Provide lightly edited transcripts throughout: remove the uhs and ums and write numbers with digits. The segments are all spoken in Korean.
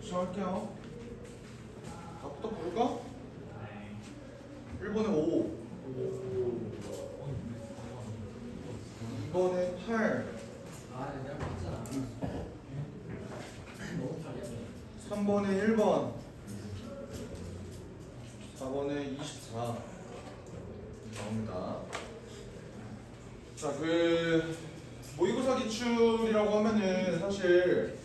시작할게요. 답부터 볼까? 1번에 5, 2번에 8, 3번에 1번, 4번에 24 나옵니다. 자, 모의고사 기출이라고 하면은 사실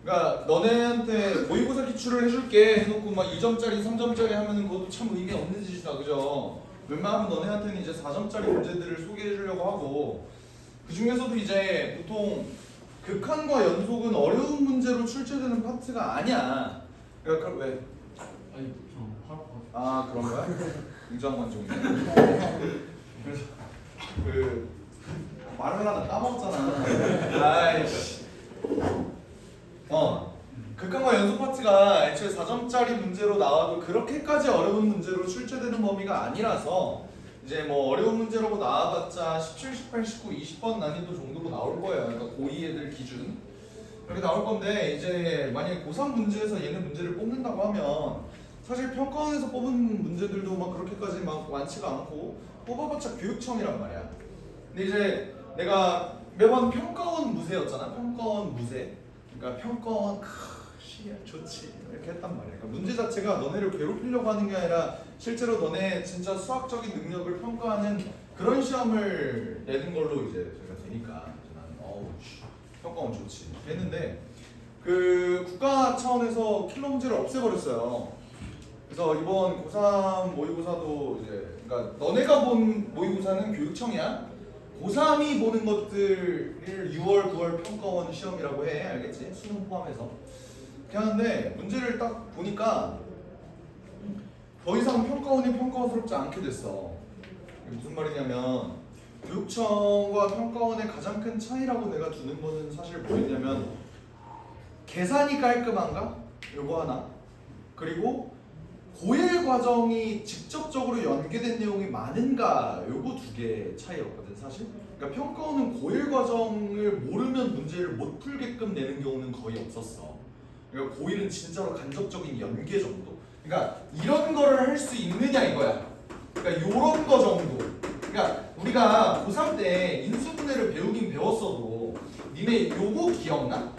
그러니까 너네한테 모의고사 기출을 해줄게 해놓고 막 2점짜리 3점짜리 하면은 그것도 참 의미 없는 짓이다, 그죠? 웬만하면 너네한테는 이제 4점짜리 문제들을 소개해주려고 하고, 그 중에서도 이제 보통 극한과 연속은 어려운 문제로 출제되는 파트가 아니야. 그러니까 왜? 아니 아, 그런 거야? 인정만종이네. 그래서 말을 하다 까먹었잖아. 아이씨. 극한과 연속 파트가 애초에 4점짜리 문제로 나와도 그렇게까지 어려운 문제로 출제되는 범위가 아니라서 이제 뭐 어려운 문제라고 나와봤자 17, 18, 19, 20번 난이도 정도로 나올 거예요. 그러니까 고2 애들 기준 그렇게 나올 건데, 이제 만약에 고3 문제에서 얘네 문제를 뽑는다고 하면 사실 평가원에서 뽑은 문제들도 막 그렇게까지 막 많지가 않고 뽑아봤자 교육청이란 말이야. 근데 이제 내가 매번 평가원 무세였잖아. 평가원 무세. 그러니까 평가원 좋지 이렇게 했단 말이야. 그러니까 문제 자체가 너네를 괴롭히려고 하는 게 아니라 실제로 너네 진짜 수학적인 능력을 평가하는 그런 시험을 내는 걸로 이제 저희가 되니까 나는 평가원 좋지 이렇게 했는데, 국가 차원에서 킬러 문제를 없애버렸어요. 그래서 이번 고3 모의고사도 이제 그러니까 너네가 본 모의고사는 교육청이야. 고3이 보는 것들을 6월, 9월 평가원 시험이라고 해. 알겠지? 수능 포함해서. 그렇게 하는데 문제를 딱 보니까 더 이상 평가원이 평가원스럽지 않게 됐어. 무슨 말이냐면 교육청과 평가원의 가장 큰 차이라고 내가 두는 거는 사실 뭐였냐면 계산이 깔끔한가? 요거 하나. 그리고 고일 과정이 직접적으로 연계된 내용이 많은가? 요거 두 개 차이였거든 사실. 그러니까 평가원은 고일 과정을 모르면 문제를 못 풀게끔 내는 경우는 거의 없었어. 그러니까 고일은 진짜로 간접적인 연계 정도. 그러니까 이런 거를 할 수 있느냐 이거야. 그러니까 요런 거 정도. 그러니까 우리가 고3 때 인수분해를 배우긴 배웠어도 니네 요거 기억나?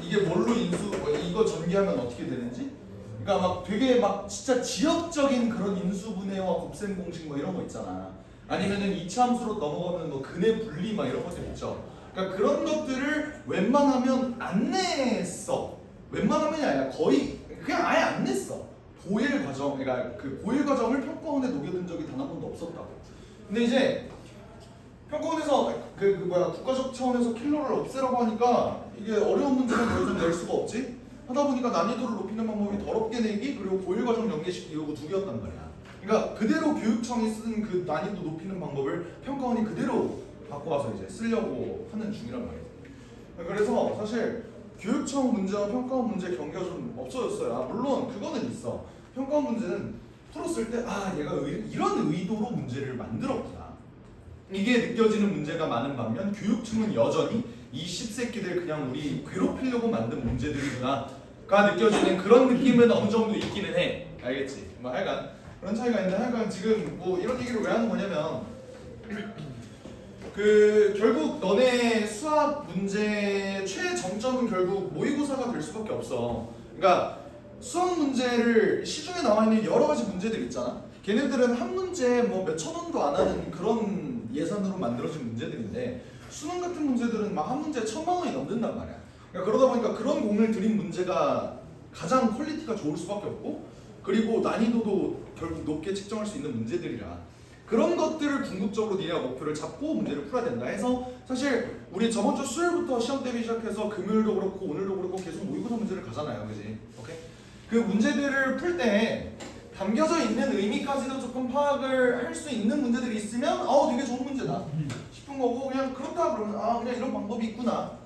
이게 뭘로 이거 전개하면 어떻게 되는지? 그러니까 막 되게 막 진짜 지역적인 그런 인수분해와 곱셈 공식 뭐 이런 거 있잖아. 아니면은 이차함수로 넘어가면 뭐 근해 분리 막 이런 것들 있죠. 그러니까 그런 것들을 웬만하면 안 냈어. 웬만하면이 아니라 거의 그냥 아예 안 냈어. 고일 과정, 그러니까 그 고일 과정을 평가원에 녹여둔 적이 단 한 번도 없었다고. 근데 이제 평가원에서 국가적 차원에서 킬러를 없애라고 하니까 이게 어려운 문제는 더 이상 낼 수가 없지. 하다 보니까 난이도를 높이는 방법이 더럽게 내기 그리고 고일 과정 연계시키기 이거 두 개였단 말이야. 그러니까 그대로 교육청이 쓴 그 난이도 높이는 방법을 평가원이 그대로 갖고 와서 이제 쓰려고 하는 중이란 말이야. 그래서 사실 교육청 문제와 평가원 문제 경계가 좀 없어졌어요. 물론 그거는 있어. 평가원 문제는 풀었을 때 얘가 이런 의도로 문제를 만들었구나. 이게 느껴지는 문제가 많은 반면 교육청은 여전히 이 씹새끼들 그냥 우리 괴롭히려고 만든 문제들이구나가 느껴지는 그런 느낌은 어느 정도 있기는 해. 알겠지? 뭐 하여간 그런 차이가 있는데, 하여간 지금 뭐 이런 얘기를 왜 하는 거냐면 결국 너네 수학 문제 최정점은 결국 모의고사가 될 수밖에 없어. 그러니까 수학 문제를 시중에 나와 있는 여러 가지 문제들 있잖아. 걔네들은 한 문제에 뭐 몇천 원도 안 하는 그런 예산으로 만들어진 문제들인데 수능 같은 문제들은 막 한 문제에 1,000만 원이 넘는단 말이야. 그러니까 그러다 보니까 그런 공을 들인 문제가 가장 퀄리티가 좋을 수밖에 없고, 그리고 난이도도 결국 높게 측정할 수 있는 문제들이라 그런 것들을 궁극적으로 니네가 목표를 잡고 문제를 풀어야 된다 해서, 사실 우리 저번 주 수요일부터 시험 대비 시작해서 금요일도 그렇고 오늘도 그렇고 계속 모의고사 문제를 가잖아요, 그지? 오케이? 그 문제들을 풀 때 담겨져 있는 의미까지도 조금 파악을 할 수 있는 문제들이 있으면 되게 좋은 문제다 싶은 거고, 그냥 그렇다 그러면 그냥 이런 방법이 있구나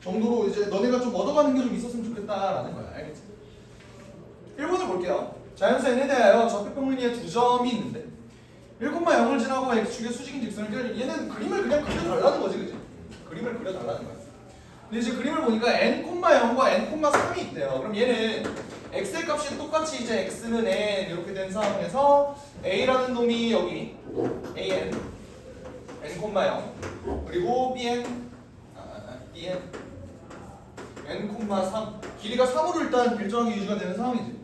정도로 이제 너네가 좀 얻어가는 게 좀 있었으면 좋겠다라는 거야. 알겠지? 1번을 볼게요. 자연수 n에 대하여 적백평면이의 두 점이 있는데 1,0을 지나고 x축의 수직인 직선을 얘는 그림을 그냥 그려달라는 거지, 그지? 그림을 그려달라는 거야. 근데 이제 그림을 보니까 n,0과 n,3이 있대요. 그럼 얘는 x의 값이 똑같이 이제 x는 n 이렇게 된 상황에서 a라는 놈이 여기 an n,0 그리고 bn n,3 길이가 3으로 일단 일정하게 유지가 되는 상황이지.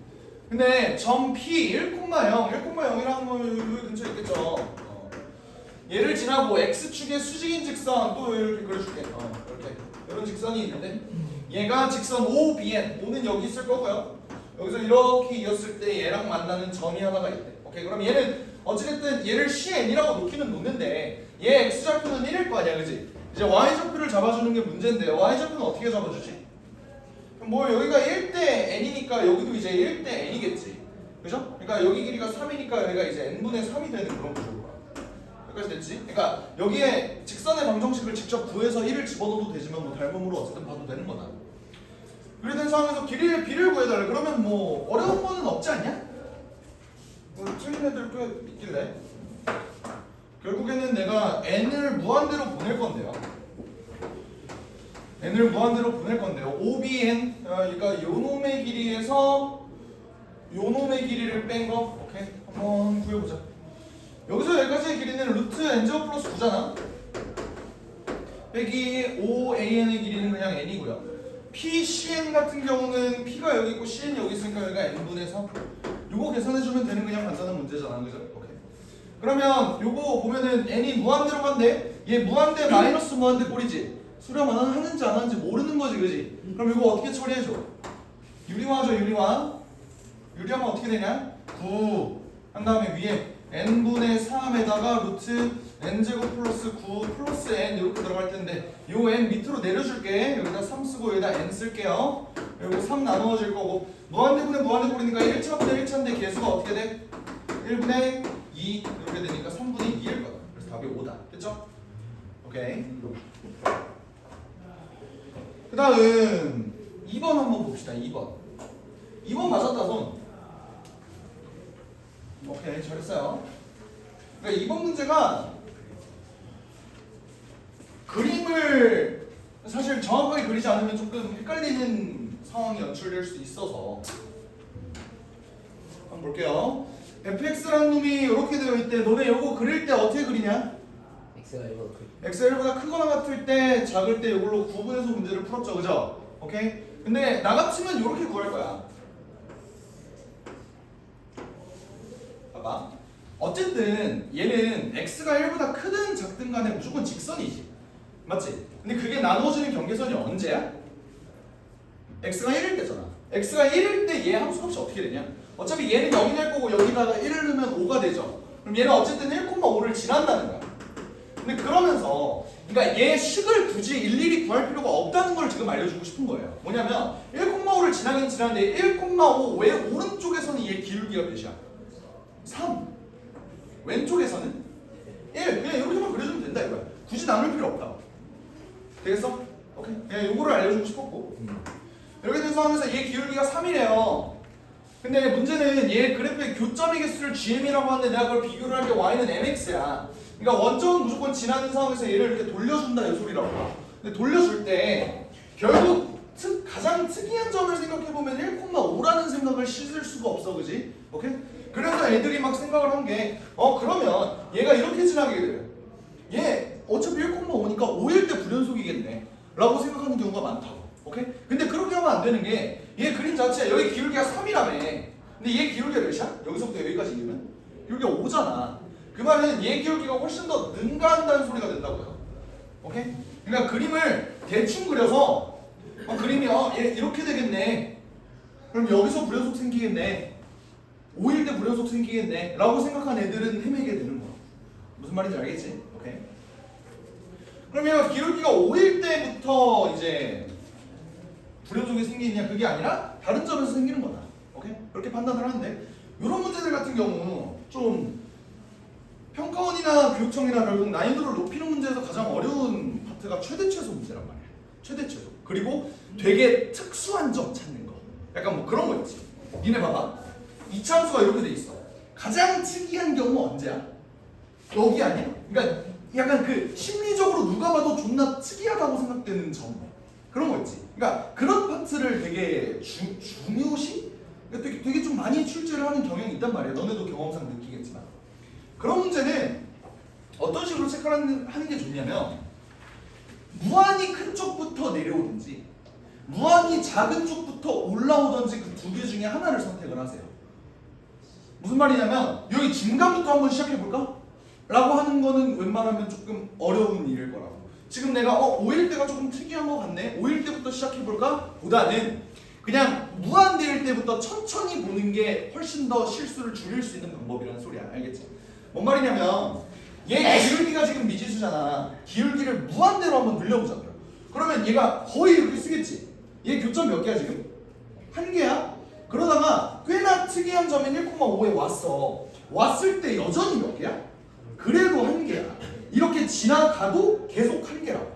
근데 점 p 1,0이라는 거 여기 근처에 있겠죠. 얘를 지나고 x축의 수직인 직선 또 이렇게 그려줄게. 이렇게 이런 직선이 있는데 얘가 직선 OBN, O는 여기 있을 거고요. 여기서 이렇게 이었을 때 얘랑 만나는 점이 하나가 있대. 오케이, 그럼 얘는 어찌됐든 얘를 CN이라고 놓는데 얘 x좌표는 1일 거 아니야, 그지? 이제 y좌표를 잡아주는 게 문제인데요. y좌표는 어떻게 잡아주지? 그럼 뭐 여기가 1대 n이니까 여기도 이제 1대 n이겠지, 그죠? 그러니까 여기 길이가 3이니까 여기가 이제 n분의 3이 되는 그런 구조로. 여기까지 됐지? 그러니까 여기에 직선의 방정식을 직접 구해서 1을 집어넣어도 되지만 뭐 닮음으로 어쨌든 봐도 되는 거다. 그래 된 상황에서 길이의 b를 구해달래. 그러면 뭐 어려운 거는 없지 않냐? 뭐 틀린 애들 꽤 있길래 결국에는 내가 n을 무한대로 보낼 건데요. n을 무한대로 보낼 건데요. OBN, 그러니까 요 놈의 길이에서 요 놈의 길이를 뺀 거, 오케이? 한번 구해보자. 여기서 여기까지의 길이는 루트 n제곱 플러스 9잖아. 빼기 5an의 길이는 그냥 n이고요. PCN 같은 경우는 P가 여기 있고 CN이 여기 있으니까 여기가 n분의 3. 요거 계산해주면 되는 그냥 간단한 문제잖아, 그죠? 오케이. 그러면 요거 보면은 n이 무한대로 간대. 얘 무한대 마이너스 무한대 꼴이지. 수렴 하는지 안 하는지 모르는 거지, 그지? 그럼 이거 어떻게 처리해줘? 유리화죠, 유리화. 유리하면 어떻게 되냐? 9. 한 다음에 위에 n분의 3에다가 루트 n제곱 플러스 9 플러스 n 이렇게 들어갈 텐데 요 n 밑으로 내려줄게. 여기다 3 쓰고 여기다 n 쓸게요. 그리고 3 나누어질 거고 무한대분의 무한대꼴이니까 1차분의 1차인데 개수가 어떻게 돼? 1분의 2 이렇게 되니까 3분의 2일 거다. 그래서 답이 5다. 됐죠? 오케이. 그 다음 2번 한번 봅시다. 2번 맞았다 손. 오케이, 잘했어요. 그러니까 이번 문제가 그림을 사실 정확하게 그리지 않으면 조금 헷갈리는 상황이 연출될 수 있어서 한번 볼게요. fx라는 놈이 이렇게 되어 있대. 너네 이거 그릴 때 어떻게 그리냐? x가 1보다 크거나 같을 때, 작을 때 이걸로 구분해서 문제를 풀었죠, 그죠? 오케이? 근데 나 같으면 이렇게 구할 거야. 봐봐. 어쨌든 얘는 x가 1보다 크든 작든 간에 무조건 직선이지. 맞지? 근데 그게 나누어지는 경계선이 언제야? x가 1일 때잖아. x가 1일 때 얘 함수값이 어떻게 되냐? 어차피 얘는 0이 될 거고 여기다가 1을 넣으면 5가 되죠. 그럼 얘는 어쨌든 1,5를 지난다는 거야. 근데 그러면서 그러니까 얘 식을 굳이 일일이 구할 필요가 없다는 걸 지금 알려주고 싶은 거예요. 뭐냐면 1,5를 지나긴 지났는데 1,5 왜 오른쪽에서는 얘 기울기가 몇이야? 3. 왼쪽에서는 1. 그냥 이렇게만 그려주면 된다 이거야. 굳이 나눌 필요 없다. 되겠어? 오케이. 그냥 요거를 알려주고 싶었고. 이렇게 된 상황에서 얘 기울기가 3이래요. 근데 문제는 얘 그래프의 교점의 개수를 gm이라고 하는데 내가 그걸 비교를 할 때 y는 mx야. 그러니까 원점은 무조건 지나는 상황에서 얘를 이렇게 돌려준다 이 소리라고. 근데 돌려줄 때 결국 가장 특이한 점을 생각해보면 1,5라는 생각을 씻을 수가 없어, 그지? 오케이? 그래서 애들이 막 생각을 한 게 그러면 얘가 이렇게 지나게 돼요. 얘 어차피 1,5니까 5일 때 불연속이겠네 라고 생각하는 경우가 많다고. 오케이? 근데 그렇게 하면 안 되는 게 얘 그림 자체 여기 기울기가 3이라며. 근데 얘 기울기가 몇이야? 여기서부터 여기까지 이면 기울기가 5잖아. 그 말은 얘 기울기가 훨씬 더 능가한다는 소리가 된다고요. 오케이? 그러니까 그림을 대충 그려서 그림이 얘 이렇게 되겠네. 그럼 여기서 불연속 생기겠네. 5일 때 불연속 생기겠네 라고 생각한 애들은 헤매게 되는 거야. 무슨 말인지 알겠지? 오케이. 그러면 기울기가 5일 때부터 이제 불연속이 생기느냐 그게 아니라 다른 점에서 생기는 거다. 오케이? 그렇게 판단을 하는데 이런 문제들 같은 경우 좀 평가원이나 교육청이나 결국 난이도를 높이는 문제에서 가장 어려운 파트가 최대 최소 문제란 말이야. 최대 최소. 그리고 되게 특수한 점 찾는 거. 약간 뭐 그런 거 있지. 니네 봐봐. 이차함수가 이렇게 돼 있어. 가장 특이한 경우 언제야? 여기 아니야? 그러니까 약간 그 심리적으로 누가 봐도 존나 특이하다고 생각되는 점. 그런 거 있지. 그러니까 그런 파트를 되게 중요시 되게 좀 많이 출제를 하는 경향이 있단 말이야. 너네도 경험상 느끼겠지만. 그런 문제는 어떤 식으로 체크를 하는 게 좋냐면 무한히 큰 쪽부터 내려오든지 무한히 작은 쪽부터 올라오든지 그 두 개 중에 하나를 선택을 하세요. 무슨 말이냐면 여기 중간부터 한번 시작해볼까? 라고 하는 거는 웬만하면 조금 어려운 일일 거라고. 지금 내가 5일 때가 조금 특이한 거 같네. 5일 때부터 시작해볼까? 보다는 그냥 무한대일 때부터 천천히 보는 게 훨씬 더 실수를 줄일 수 있는 방법이라는 소리야. 알겠지? 뭔 말이냐면 얘 기울기가 지금 미지수잖아. 기울기를 무한대로 한번 늘려보자고요. 그러면 얘가 거의 이렇게 쓰겠지? 얘 교점 몇 개야 지금? 1개야? 그러다가 꽤나 특이한 점인 1,5에 왔어. 왔을 때 여전히 몇 개야? 그래도 1개야. 이렇게 지나가도 계속 1개라고.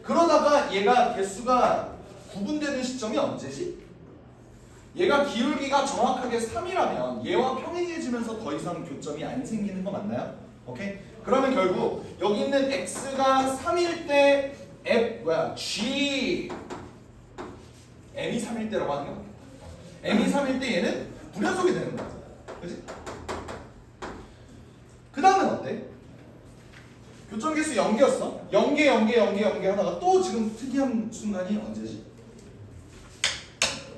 그러다가 얘가 개수가 구분되는 시점이 언제지? 얘가 기울기가 정확하게 3이라면 얘와 평행해지면서 더 이상 교점이 안 생기는 거 맞나요? 오케이? 그러면 결국 여기 있는 x가 3일 때 G m이 3일 때라고 하는 게 맞겠다. m이 3일 때 얘는 불연속이 되는 거야. 그치? 그 다음은 어때? 교점 개수 0개였어. 0개 하다가 또 지금 특이한 순간이 언제지?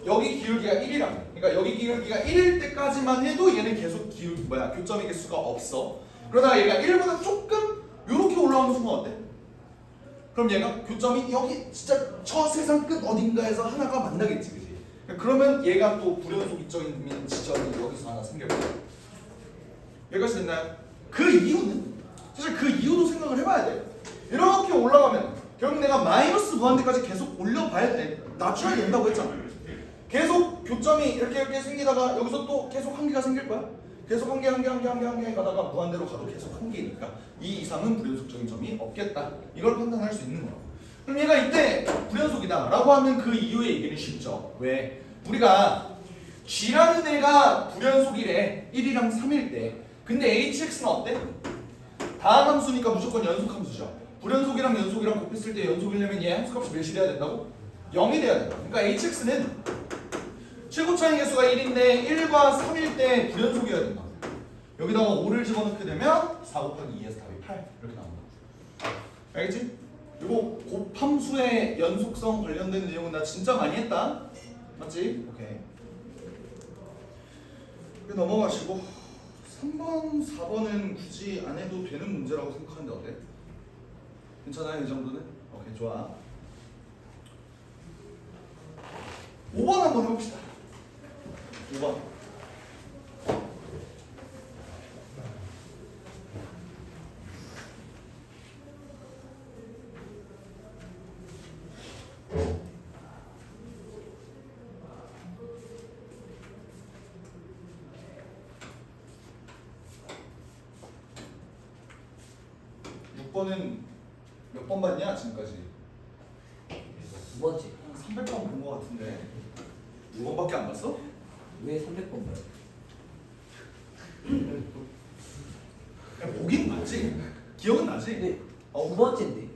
여기 기울기가 1이라고. 그러니까 여기 기울기가 1일 때까지만 해도 얘는 계속 교점의 개수가 없어. 그러다가 얘가 1보다 조금 이렇게 올라오는 순간 어때? 그럼 얘가 교점이 여기 진짜 저 세상 끝 어딘가에서 하나가 만나겠지, 그지? 그러면 얘가 또 불연속적인 지점이 여기서 하나 생겨요. 여기까지 됐나요? 그 이유는 사실 그 이유도 생각을 해봐야 돼. 이렇게 올라가면 결국 내가 마이너스 무한대까지 계속 올려봐야 돼. 낮춰야 된다고 했잖아. 계속 교점이 이렇게 생기다가 여기서 또 계속 1개가 생길 거야. 계속 1개 가다가 무한대로 가도 계속 1개니까 이 이상은 불연속적인 점이 없겠다. 이걸 판단할 수 있는 거라고. 그럼 얘가 이때 불연속이다 라고 하면 그 이유의 얘기는 쉽죠. 왜? 우리가 G라는 애가 불연속이래. 1이랑 3일 때. 근데 HX는 어때? 다항함수니까 무조건 연속함수죠. 불연속이랑 연속이랑 곱했을 때 연속이려면 얘 함수값이 몇이 돼야 된다고? 0이 돼야 된다. 그러니까 HX는 최고 차이 개수가 1인데 1과 3일 때 불연속이어야 된다. 여기다가 5를 집어넣게 되면 4 곱하기 2에서 답이 8 이렇게 나온다. 알겠지? 이거 곱함수의 연속성 관련된 내용은 나 진짜 많이 했다. 맞지? 오케이. 넘어가시고 3번, 4번은 굳이 안 해도 되는 문제라고 생각하는데 어때? 괜찮아요? 이 정도는? 오케이, 좋아. 5번 한번 해봅시다. 5번. 는 몇 번 봤냐 지금까지? 두 번째. 300번 본 거 같은데 2번밖에 안 봤어? 왜 300번 봐요? 그냥 보긴 봤지. 기억은 나지? 네. 두 번째인데.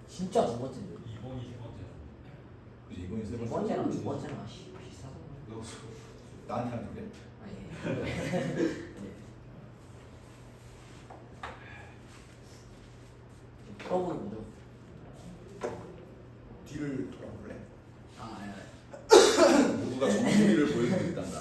진짜 두 번째인데. 2번이 세 번째야. 그치, 2번이 세 두 번째. 번째랑 두 번째랑 비슷하잖아. 너 나한테 하는 게? 아니. 풀어보는 거죠. 뒤를 돌아볼래? 아, 아니. 모두가 정수리를 보여주고 있단다.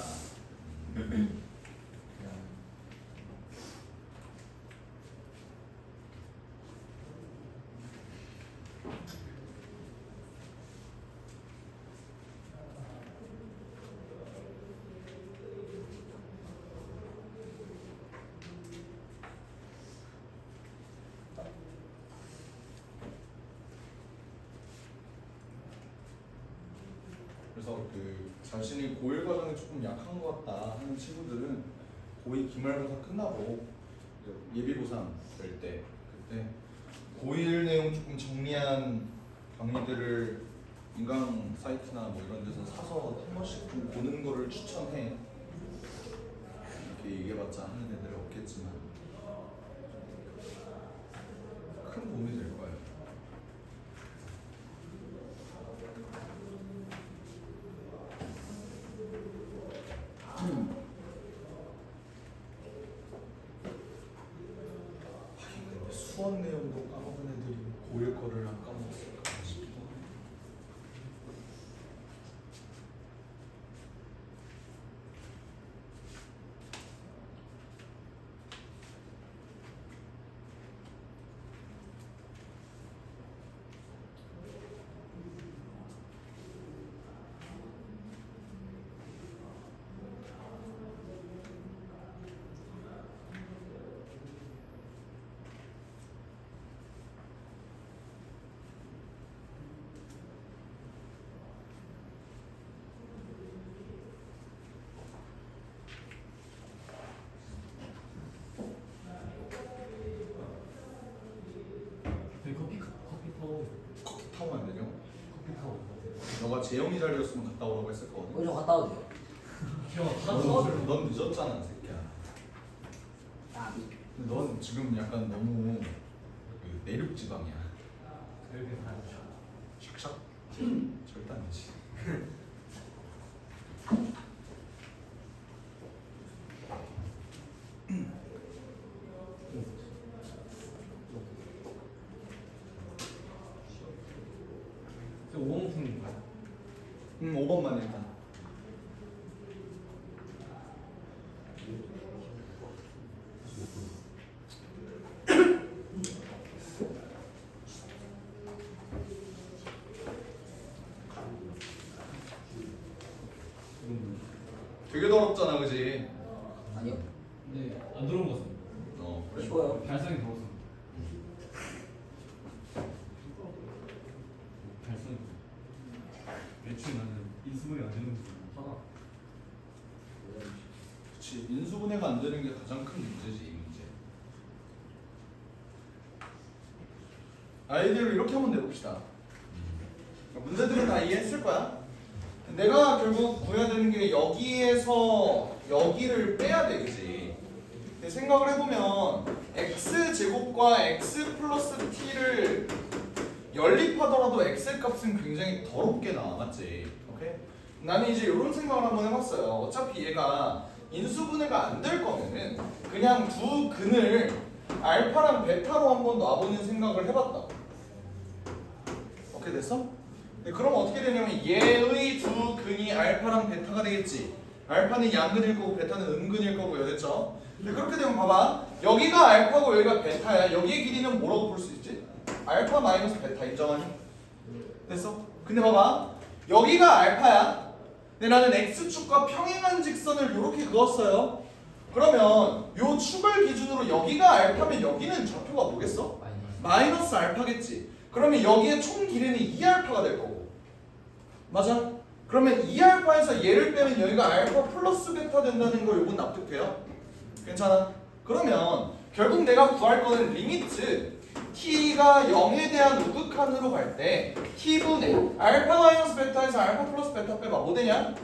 그래서 그 자신이 고1 과정이 조금 약한 것 같다 하는 친구들은 고2 기말고사 끝나고 예비고사 될 때 그때 고1 내용 조금 정리한 강의들을 인강 사이트나 뭐 이런 데서 사서 한 번씩 좀 보는 거를 추천해. 이렇게 얘기해봤자 하는 애들이 없겠지만 큰 도움이 될 거예요. 이거를 안 까먹었을까 싶기도 하네. 커피 타고 안 되죠? 너가 재영이 자리였으면 갔다 오라고 했을 거거든. 우리 좀 갔다 오세요. 넌 늦었잖아, 새끼야. 나비. 근데 넌 지금 약간 너무 그 내륙 지방이야. 샥샥. 절대 아니지. 저 5번fun인가요? 5번만 일단. 되게 더럽잖아, 그지? 아니요. 네, 안 들어온 것 같습니다. 그래. 쉬워요. 발상이 더웠습니다. 발상. 애초에 나는 인수분해 안 되는 거구나. 그치. 인수분해가 안 되는 게 가장 큰 문제지, 이 문제. 아이디어를 이렇게 한번 내봅시다. 문제들은 다 이해했을 거야. 내가 결국 구해야 되는 게 여기에서 여기를 빼야 되겠지. 근데 생각을 해보면 x제곱과 x 플러스 t를 연립하더라도 x 값은 굉장히 더럽게 나와, 맞지? 오케이? 나는 이제 이런 생각을 한번 해봤어요. 어차피 얘가 인수분해가 안 될 거면은 그냥 두 근을 알파랑 베타로 한번 놔보는 생각을 해봤다. 오케이, 됐어? 네, 그럼 어떻게 되냐면 얘의 두 근이 알파랑 베타가 되겠지. 알파는 양근일 거고 베타는 음근일 거고요, 됐죠? 근데 그렇게 되면 봐봐, 여기가 알파고 여기가 베타야. 여기의 길이는 뭐라고 볼 수 있지? 알파 마이너스 베타. 인정하니? 됐어? 근데 봐봐, 여기가 알파야. 근데 나는 x축과 평행한 직선을 이렇게 그었어요. 그러면 요 축을 기준으로 여기가 알파면 여기는 좌표가 뭐겠어? 마이너스 알파겠지. 그러면 여기에 총 길이는 2알파가 될 거고, 맞아? 그러면 2알파에서 얘를 빼면 여기가 알파 플러스 베타 된다는 거 요건 납득돼요? 괜찮아? 그러면 결국 내가 구할 거는 리미트 t가 0에 대한 우극한으로 갈 때 t분의 알파 마이너스 베타에서 알파 플러스 베타 빼봐. 뭐 되냐?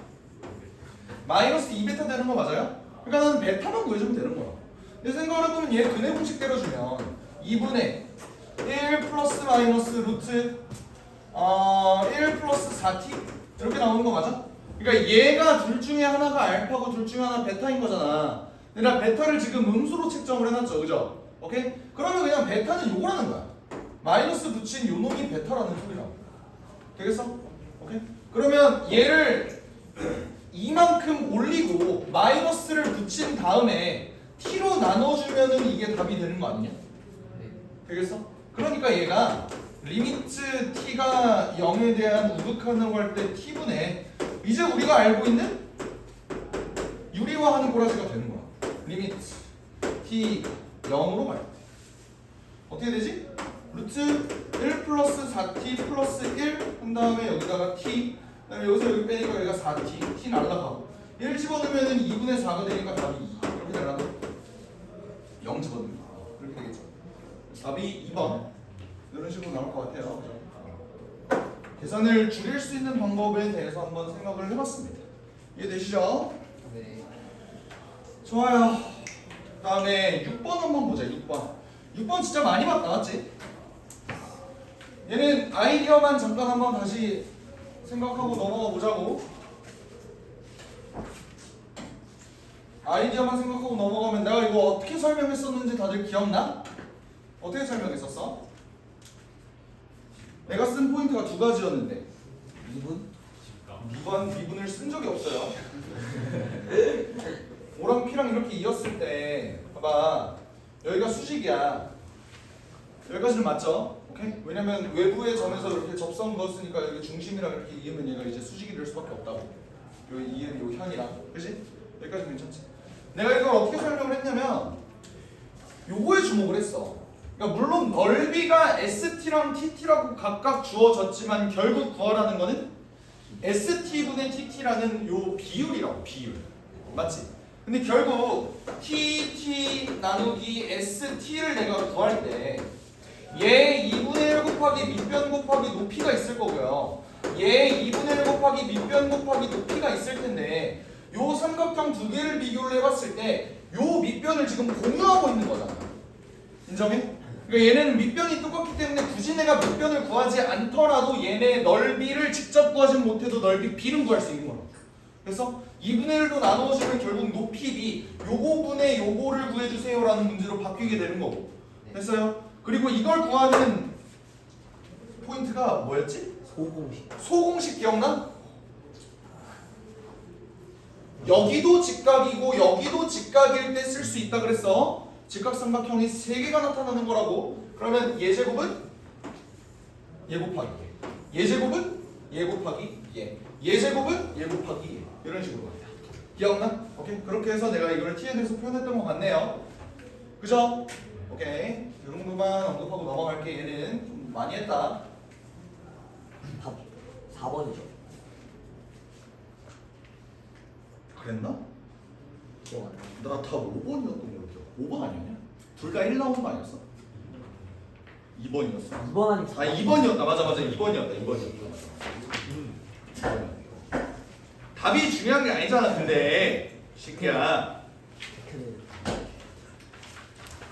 마이너스 2베타 되는 거 맞아요? 그러니까 나는 베타만 구해주면 되는 거야. 내 생각을 해보면 얘 근의 공식 때려주면 2분의 1 플러스 마이너스 루트 1 플러스 4t 이렇게 나오는 거 맞아? 그러니까 얘가 둘 중에 하나가 알파고 둘 중에 하나 베타인 거잖아. 근데 나 베타를 지금 음수로 책정을 해놨죠, 그죠? 오케이? 그러면 그냥 베타는 요거라는 거야. 마이너스 붙인 요 놈이 베타라는 소리라고. 되겠어? 오케이? 그러면 얘를 이만큼 올리고 마이너스를 붙인 다음에 t로 나눠주면은 이게 답이 되는 거 아니냐? 되겠어? 그러니까 얘가 리미트 t가 0에 대한 우극한으로 갈 때 t분의 이제 우리가 알고 있는 유리화하는 꼬라지가 되는 거야. 리미트 t 0으로 갈 때 어떻게 되지? 루트 1 플러스 4t 플러스 1 한 다음에 여기다가 t 그다음에 여기서 여기 빼니까 여기가 4t t 날라가고 1 집어넣으면 2분의 4가 되니까 답이 2 이렇게 되려나? 0 집어넣으면 그렇게 되겠죠. 답이 2번 이런 식으로 나올 것 같아요. 계산을 줄일 수 있는 방법에 대해서 한번 생각을 해봤습니다. 이해되시죠? 네. 좋아요. 다음에 6번 한번 보자. 6번 진짜 많이 봤다, 맞지? 얘는 아이디어만 잠깐 한번 다시 생각하고 넘어가 보자고. 아이디어만 생각하고 넘어가면 내가 이거 어떻게 설명했었는지 다들 기억나? 어떻게 설명했었어? 내가 쓴 포인트가 두 가지였는데 2분? 미분을 쓴 적이 없어요. O랑 P랑 이렇게 이었을 때 봐봐, 여기가 수직이야. 여기까지는 맞죠? 오케이? 왜냐면 외부의 점에서 이렇게 접선 그었으니까 여기 중심이랑 이렇게 이으면 얘가 이제 수직이 될 수밖에 없다고. 요 이은 요 현이랑, 그지? 여기까지 괜찮지? 내가 이걸 어떻게 설명을 했냐면 요거에 주목을 했어. 그러니까 물론 넓이가 ST랑 TT라고 각각 주어졌지만 결국 구하라는 거는 ST분의 TT라는 요 비율이라고, 비율. 맞지? 근데 결국 TT 나누기 ST를 내가 구할 때 얘 2분의 1 곱하기 밑변 곱하기 높이가 있을 거고요. 얘 2분의 1 곱하기 밑변 곱하기 높이가 있을 텐데 요 삼각형 두 개를 비교를 해봤을 때 요 밑변을 지금 공유하고 있는 거잖아. 인정해? 그러니까 얘네는 밑변이 똑같기 때문에 굳이 내가 밑변을 구하지 않더라도 얘네 넓이를 직접 구하진 못해도 넓이 B는 구할 수 있는 거라고. 그래서 2분의 1로 나누어지면 결국 높이 B 요거분의 요거를 구해주세요 라는 문제로 바뀌게 되는 거고. 됐어요? 그리고 이걸 구하는 포인트가 뭐였지? 소공식. 소공식 기억나? 여기도 직각이고 여기도 직각일 때 쓸 수 있다 그랬어. 직각삼각형이 3개가 나타나는 거라고. 그러면 얘 제곱은 얘 곱하기 얘 제곱은 얘 곱하기 얘 제곱은 얘 곱하기 얘 이런 식으로 갑니다. 기억나? 오케이. 그렇게 해서 내가 이걸 t에 대해서 표현했던 것 같네요. 그죠? 오케이. 이 정도만 언급하고 넘어갈게. 얘는 좀 많이 했다. 답 4번이죠. 그랬나? 기억 안 나. 나 답 5번이었던 걸로 기억. 5번 아니었냐? 둘 다 1 나오는 거 아니었어? 2번이었어. 2번 아니면 아 2번이었다. 맞아 2번이었다. 답이 중요한 게 아니잖아. 근데 새끼야.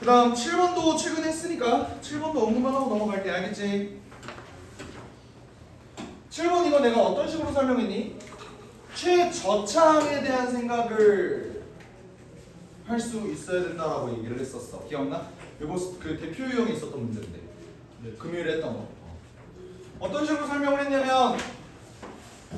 그 다음 7번도 최근에 했으니까 7번도 언급만 하고 넘어갈게. 알겠지? 7번 이거 내가 어떤 식으로 설명했니? 최저차항에 대한 생각을 할 수 있어야 된다라고 얘기를 했었어. 기억나? 이거 그 대표 유형에 있었던 문제인데 금요일에 했던 거. 어떤 식으로 설명을 했냐면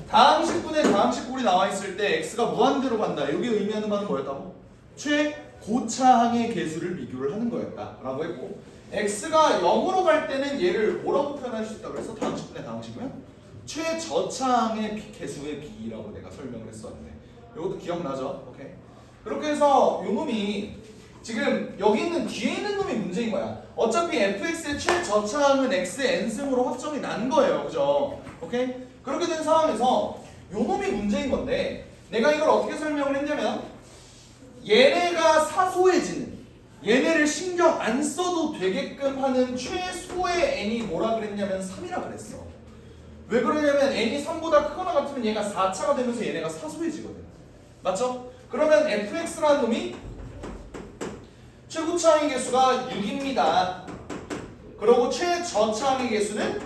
다항식분의 다항식꼴이 나와 있을 때 x가 무한대로 간다. 여기 의미하는 바는 뭐였다고? 최고차항의 개수를 비교를 하는 거였다라고 했고, x가 0으로 갈 때는 얘를 뭐라고 표현할 수 있다고 그랬어? 다항식분의 다항식이면 최저차항의 개수의 비라고 내가 설명을 했었는데 이것도 기억나죠? 오케이. 그렇게 해서 요 놈이 지금 여기 있는 뒤에 있는 놈이 문제인 거야. 어차피 fx의 최저차항은 x의 n승으로 확정이 난 거예요. 그죠? 오케이? 그렇게 된 상황에서 요 놈이 문제인 건데 내가 이걸 어떻게 설명을 했냐면 얘네가 사소해지는, 얘네를 신경 안 써도 되게끔 하는 최소의 n이 뭐라 그랬냐면 3이라 그랬어. 왜 그러냐면 n이 3보다 크거나 같으면 얘가 4차가 되면서 얘네가 사소해지거든. 맞죠? 그러면 fx라는 놈이 최고차항의 개수가 6입니다. 그리고 최저차항의 개수는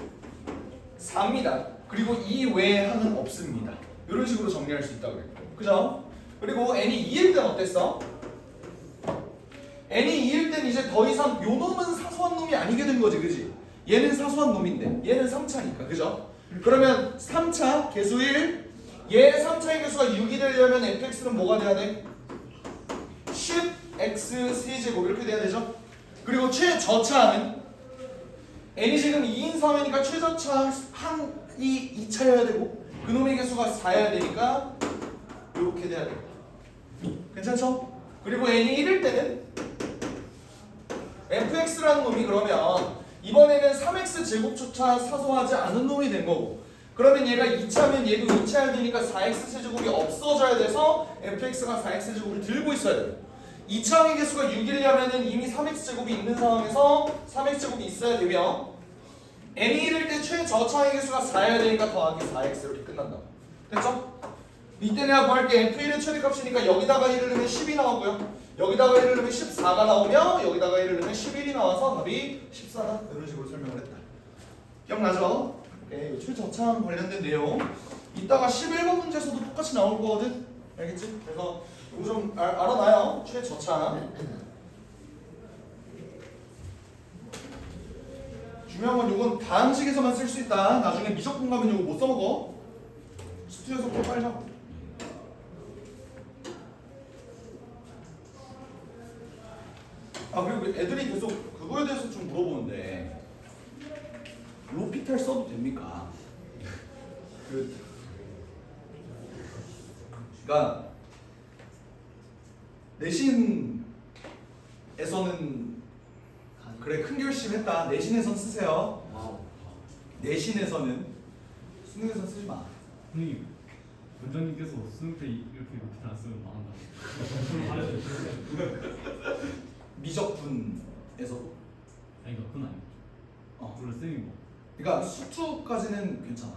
4입니다. 그리고 이 외에 하는 없습니다. 이런 식으로 정리할 수 있다고 그랬고, 그죠? 그리고 n이 2일 땐 어땠어? n이 2일 땐 이제 더 이상 요 놈은 사소한 놈이 아니게 된 거지, 그지? 얘는 사소한 놈인데 얘는 3차니까, 그죠? 그러면 3차 개수 1, 얘 3차의 개수가 6이 되려면 fx는 뭐가 돼야 돼? 10x 세제곱 이렇게 돼야 되죠? 그리고 최저차는 n이 지금 2인 3이니까 최저차항이 2차여야 되고 그놈의 개수가 4여야 되니까 이렇게 돼야 되겠다. 괜찮죠? 그리고 n이 1일 때는 fx라는 놈이 그러면 이번에는 3x 제곱조차 사소하지 않은 놈이 된 거고, 그러면 얘가 2차면 얘도 2차여야 되니까 4x 세제곱이 없어져야 돼서 fx가 4x 세제곱을 들고 있어야 돼요. 2차항의 개수가 6이려면 이미 3x 제곱이 있는 상황에서 3x 제곱이 있어야 되며 n이 1일 때 최저차항의 개수가 4여야 되니까 더하기 4x 이렇게 끝난다. 됐죠? 이때 내가 구할게. f1의 최대값이니까 여기다가 1을 넣으면 10이 나오고요, 여기다가 1을 넣으면 14가 나오며 여기다가 1을 넣으면 11이 나와서 답이 14다. 이런 식으로 설명을 했다. 기억나죠? 오케이. 최저차항 관련된 내용 이따가 11번 문제에서도 똑같이 나올 거거든. 알겠지? 그래서 이거 좀 알아놔요. 최저차항. 중요한 건 이건 다항식에서만 쓸 수 있다. 나중에 미적분 가면 이거 못 써먹어. 수투에서 꼭 빨자. 아 그리고 애들이 계속 그거에 대해서 좀 물어보는데 로피탈 써도 됩니까? 그러니까 내신에서는 그래 큰 결심했다. 내신에선 쓰세요. 와우. 내신에서는 수능에선 쓰지 마. 선생님 원장님께서 수능 때 이렇게 로피탈 안 쓰면 망한다. 미적분에서도. 아니 그건 아니죠. 물론 쌤이 뭐 그러니까 수투까지는 괜찮아.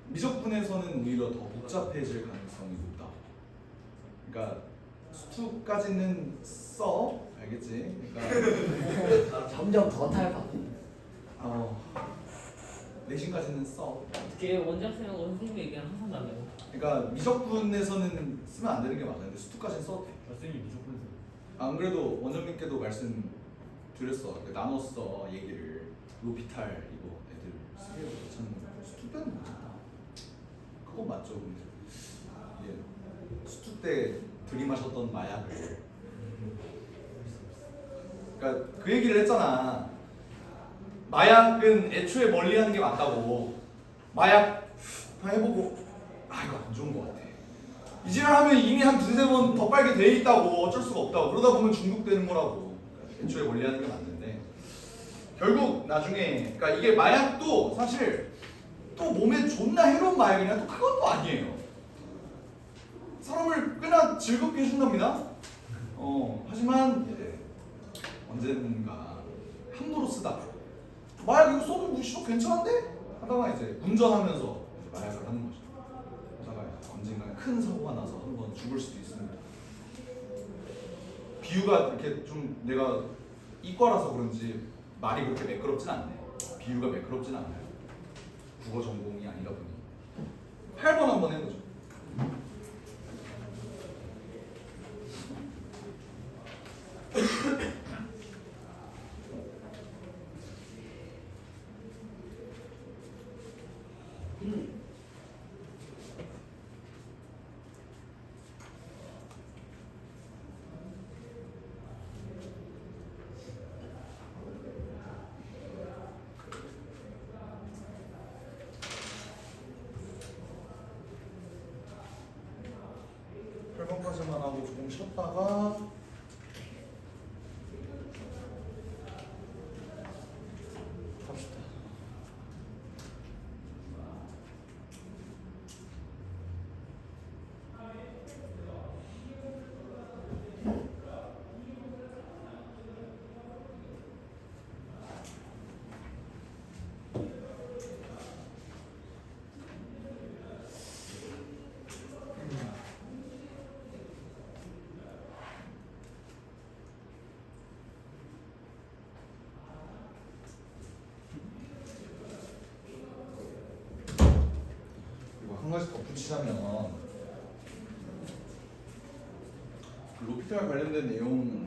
미적분에서는 오히려 더 복잡해질 가능성이 높다. 그러니까 수투까지는 써, 알겠지? 그러니까 점점 더 탈하고. 내신까지는 써. 어떻게 원장쌤하고 선생님 얘기는 항상 달라요. 그러니까 미적분에서는 쓰면 안 되는 게 맞아. 근데 수투까지는 써도 돼. 쌤이 미적분에서 안 그래도 원장님께도 말씀 드렸어. 나눠 써 얘기를. 로피탈 이거 애들 쓰기도 괜찮은 거. 수투 때는 괜찮다. 그거 맞죠? 근데 수투 때 들이마셨던 마약을. 그러니까 그 얘기를 했잖아. 마약은 애초에 멀리하는 게 맞다고. 마약 해보고 이거 안 좋은 거 같아. 이지랄하면 이미 한 두세 번 더 빨게 돼 있다고. 어쩔 수가 없다고. 그러다 보면 중독되는 거라고. 애초에 멀리하는 게 맞는데 결국 나중에 그러니까 이게 마약도 사실 또 몸에 존나 해로운 마약이냐 또 그건 또 아니에요. 사람을 꽤나 즐겁게 해준답니다. 하지만 이제 언젠가 함부로 쓰다 마약 이거 써도 무시도 괜찮은데? 하다가 이제 운전하면서 마약을 하는 거죠. 하다가 언젠가 큰 사고가 나서 한번 죽을 수도 있습니다. 비유가 이렇게 좀 내가 이과라서 그런지 말이 그렇게 매끄럽진 않네. 비유가 매끄럽진 않아요. 국어 전공이 아니다 보니 8번 한번 해보죠. 까지만 하고 조금 쉬었다가 갑시다. 한 가지 덧붙이자면 로피탈 관련된 내용도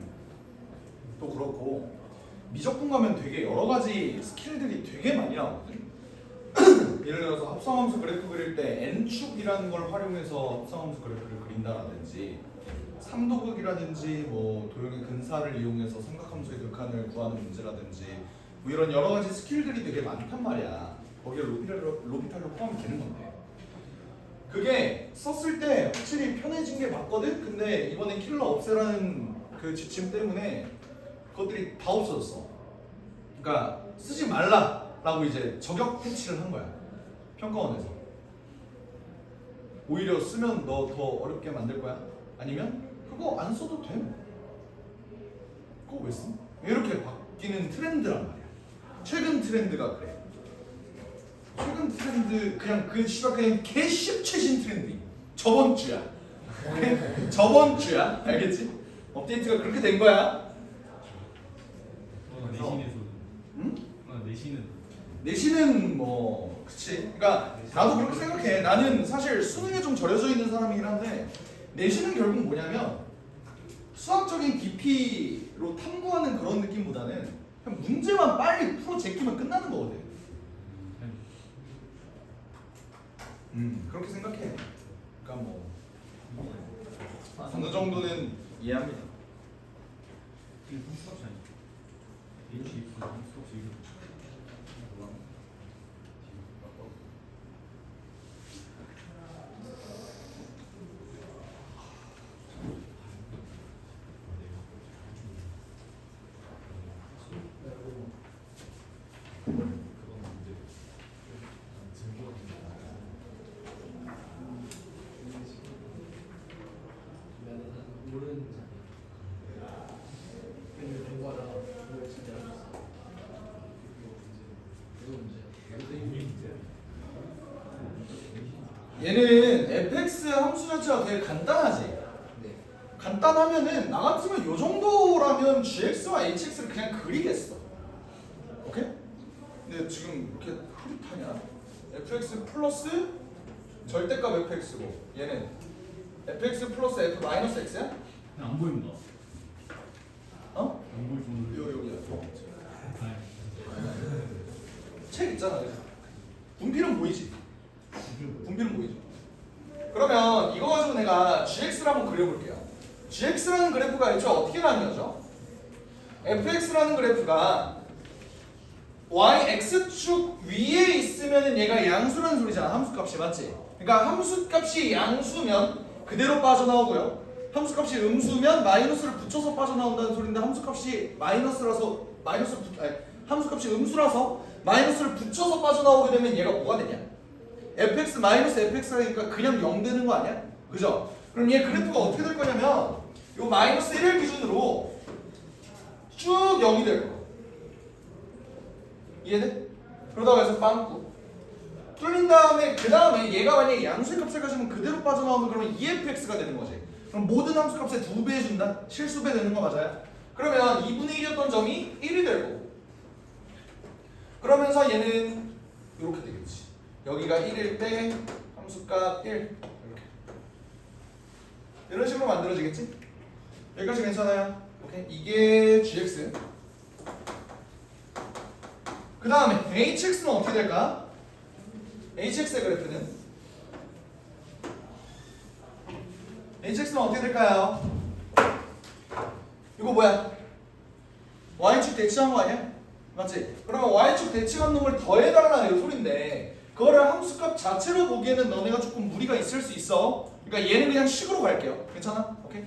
그렇고 미적분 가면 되게 여러 가지 스킬들이 되게 많이 나오거든. 예를 들어서 합성함수 그래프 그릴 때 n축이라는 걸 활용해서 합성함수 그래프를 그린다라든지 삼도극이라든지 뭐 도형의 근사를 이용해서 삼각함수의 극한을 구하는 문제라든지 뭐 이런 여러 가지 스킬들이 되게 많단 말이야. 거기에 로피탈로 포함이 되는 건데 그게 썼을 때 확실히 편해진 게 맞거든? 근데 이번에 킬러 없애라는 그 지침 때문에 그것들이 다 없어졌어. 그러니까 쓰지 말라라고 이제 저격 패치를 한 거야. 평가원에서. 오히려 쓰면 너 더 어렵게 만들 거야? 아니면 그거 안 써도 돼. 그거 왜 써? 이렇게 바뀌는 트렌드란 말이야. 최근 트렌드가 그래. 최근 트렌드 그냥 그 씨발 그냥 개씹 최신 트렌드. 저번 주야. 저번 주야. 알겠지? 업데이트가 그렇게 된 거야. 내신에서 응? 내신은 내신은 뭐 그치. 그러니까 나도 그렇게 생각해. 나는 사실 수능에 좀 절여져 있는 사람이긴 한데 내신은 결국 뭐냐면 수학적인 깊이로 탐구하는 그런 느낌보다는 그냥 문제만 빨리 풀어 제끼면 끝나는 거거든. 그렇게 생각해. 그러니까 뭐 어느 정도는 이해합니다. 이게 함수값이 아니야. H equal 함수값이 이거. 모르는 자리. 공부하다 그걸 진짜 얘는 fx 함수 자체가 되게 간단하지. 네. 간단하면은 나 같으면 요 정도라면 gx와 hx를 그냥 그리겠어. 오케이? 근데 지금 이렇게 흐릿하냐? fx 플러스 절대값 fx고 얘는 fx 플러스 f 마이너스 x야? 그냥 안 보인다. 어? 안 보일 정도로. 여기야. 아, 책 있잖아. 그래서. 분필은 보이지? 이게 뭐야? 분필은 보이죠? 그러면 이거 가지고 내가 gx를 한번 그려볼게요. gx라는 그래프가 애초에 어떻게 나뉘어져? fx라는 그래프가 y x축 위에 있으면은 얘가 양수라는 소리잖아. 함수값이 맞지? 그러니까 함수값이 양수면 그대로 빠져나오고요. 함수값이 음수면 마이너스를 붙여서 빠져나온다는 소리인데 함수값이 마이너스라서 함수값이 음수라서 마이너스를 붙여서 빠져나오게 되면 얘가 뭐가 되냐? fx 마이너스 fx라니까 그냥 0 되는 거 아니야? 그죠? 그럼 얘 그래프가 어떻게 될 거냐면 요 마이너스 1을 기준으로 쭉 0이 될 거야. 이해돼? 그러다가 해서 빵꾸 뚫린 다음에 그 다음에 얘가 만약에 양수의 값을 가지면 그대로 빠져나오면 그러면 2fx가 되는 거지. 그럼 모든 함수 값의 2배 해준다? 실수배 되는 거 맞아요? 그러면 2분의 1이었던 점이 1이 될 거고 그러면서 얘는 이렇게 되겠지. 여기가 1일 때 함수값 1 이렇게 이런 식으로 만들어지겠지? 여기까지 괜찮아요? 오케이. 이게 gx 그 다음에 hx는 어떻게 될까? hx의 그래프는 hx는 어떻게 될까요? 이거 뭐야? y축 대칭한 거 아니야? 맞지? 그러면 y축 대칭한 놈을 더해달라 이 소린데 그거를 함수값 자체로 보기에는 너네가 조금 무리가 있을 수 있어. 그러니까 얘는 그냥 식으로 갈게요. 괜찮아? 오케이?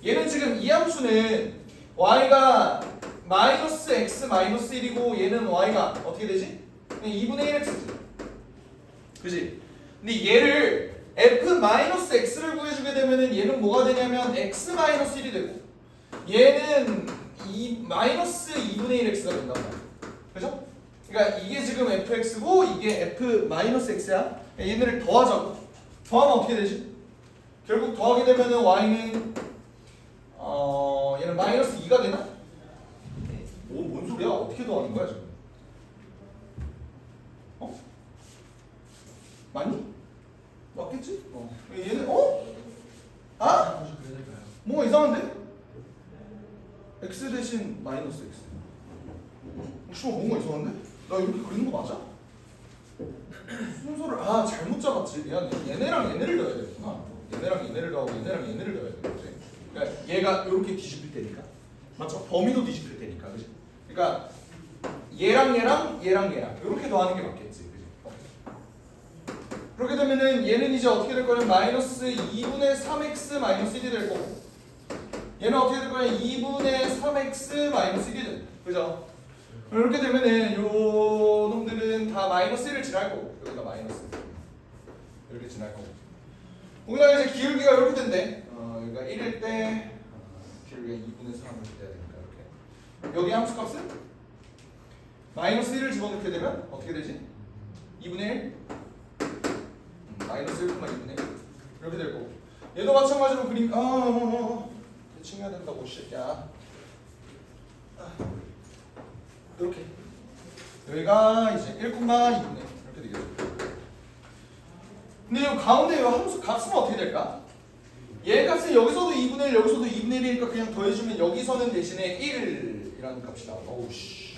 얘는 지금 이 함수는 y가 마이너스 x 마이너스 1이고 얘는 y가 어떻게 되지? 2분의 1x지. 그지? 근데 얘를 f 마이너스 x를 구해주게 되면은 얘는 뭐가 되냐면 x 마이너스 1이 되고 얘는 마이너스 2분의 1x가 된단 말이야. 그죠? 그러니까 이게 지금 fx고 이게 f 마이너스 x야. 얘네를 더하자고. 더하면 어떻게 되지? 결국 더하게 되면은 y는 얘는 마이너스 2가 되나? 네. 오, 뭔 소리야? 어떻게 더하는 거야 지금? 어? 맞니? 맞겠지? 얘는 아? 다시 그려야 될까요? 뭔가 이상한데? x 대신 마이너스 x. 혹시 뭔가 이상한데? 나 이렇게 그리는 거 맞아? 순서를 잘못 잡았지. 미안해. 얘네랑 얘네를 넣어야 되구나. 얘네랑 얘네를 더하고 얘네랑 얘네를 넣어야 되는 거지. 그러니까 얘가 이렇게 뒤집힐 테니까. 맞죠? 범위도 뒤집힐 테니까. 그지? 그러니까 얘랑 얘랑 얘랑 얘랑 이렇게 더하는 게 맞겠지. 그지? 그렇게 되면은 얘는 이제 어떻게 될 거냐면 마이너스 2분의 3x 마이너스 1이 될 거고 얘는 어떻게 될 거냐 2분의 3x 마이너스 1이 돼. 그죠? 이렇게 되면은 요 놈들은 다 마이너스 1을 지날 거고 여기다 마이너스 이렇게 지날 거고 거기다가 이제 기울기가 이렇게 된대. 여기가 1일 때 기울기가 2분의 3을 돼야 되니까 이렇게 여기 함수값은 마이너스 1을 집어넣게 되면 어떻게 되지? 2분의 1 마이너스 1,2분의 1 이렇게 될 거고 얘도 마찬가지로 그림 대칭해야 된다고 새끼야. 이렇게 여기가 이제 1,2분의 이렇게 되겠죠. 근데 이 가운데 이 함수 값은 어떻게 될까? 얘 값은 여기서도 2분의 1 여기서도 2분의 1이니까 그냥 더해주면 여기서는 대신에 1 이라는 값이 나와. 어우 씨.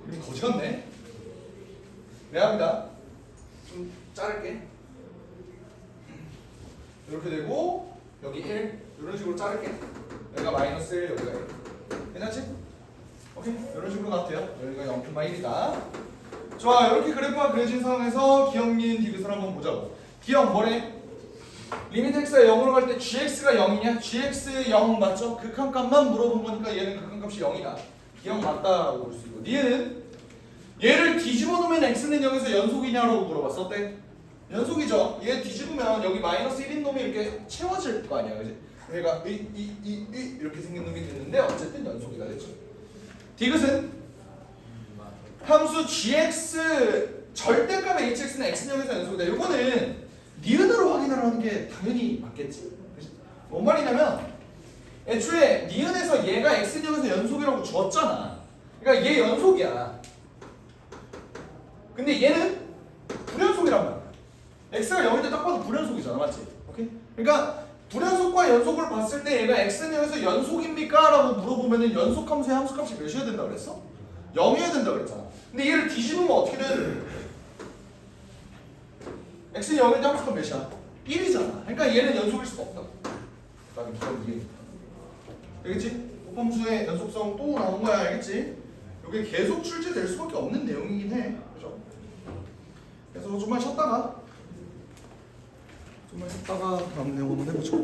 그럼 거지였네. 미안합니다. 좀 자를게. 이렇게 되고 여기 1 이런 식으로 자를게. 여기가 마이너스 1 여기가 1. 괜찮지? 오케이. 이런 식으로 나왔대요. 여기가 0,1이다. 좋아. 이렇게 그래프가 그려진 상황에서 기억 니은 디귿을 한번 보자고. 기억 뭐래? 리미트 x가 0으로 갈 때 gx가 0이냐? gx 0 맞죠? 극한값만 물어본 거니까 얘는 극한값이 0이다. 기억 맞다라고 볼 수 있고. 니은은 얘를 뒤집어 놓으면 x는 0에서 연속이냐라고 물어봤어. 어때? 연속이죠. 얘 뒤집으면 여기 마이너스 1인 놈이 이렇게 채워질 거 아니야, 그지? 얘가 이렇게 생긴 놈이 됐는데 어쨌든 연속이가 됐죠. 디귿은 함수 gx 절대값의 hx는 x는 0에서 연속이다. 이거는 니은으로 확인을 하는 게 당연히 맞겠지. 그치? 뭔 말이냐면 애초에 니은에서 얘가 x는 0에서 연속이라고 줬잖아. 그러니까 얘 연속이야. 근데 얘는 불연속이란 말이야. x가 0일 때 딱 봐도 불연속이잖아, 맞지? 오케이? 그러니까 불연속과 연속을 봤을 때 얘가 x는 0에서 연속입니까? 라고 물어보면은 연속함수의 함수값이 몇이어야 된다 그랬어? 0이어야 된다 그랬잖아. 근데 얘를 뒤집으면 어떻게 돼? x는 0일 때 함수값 몇이야? 1이잖아. 그러니까 얘는 연속일 수가 없다고. 나는 기억 이해니까. 알겠지? 곱함수의 연속성 또 나온 거야, 알겠지? 이게 계속 출제될 수밖에 없는 내용이긴 해. 그죠? 그래서 좀만 쉬었다가 다음 내용 한번 해보죠.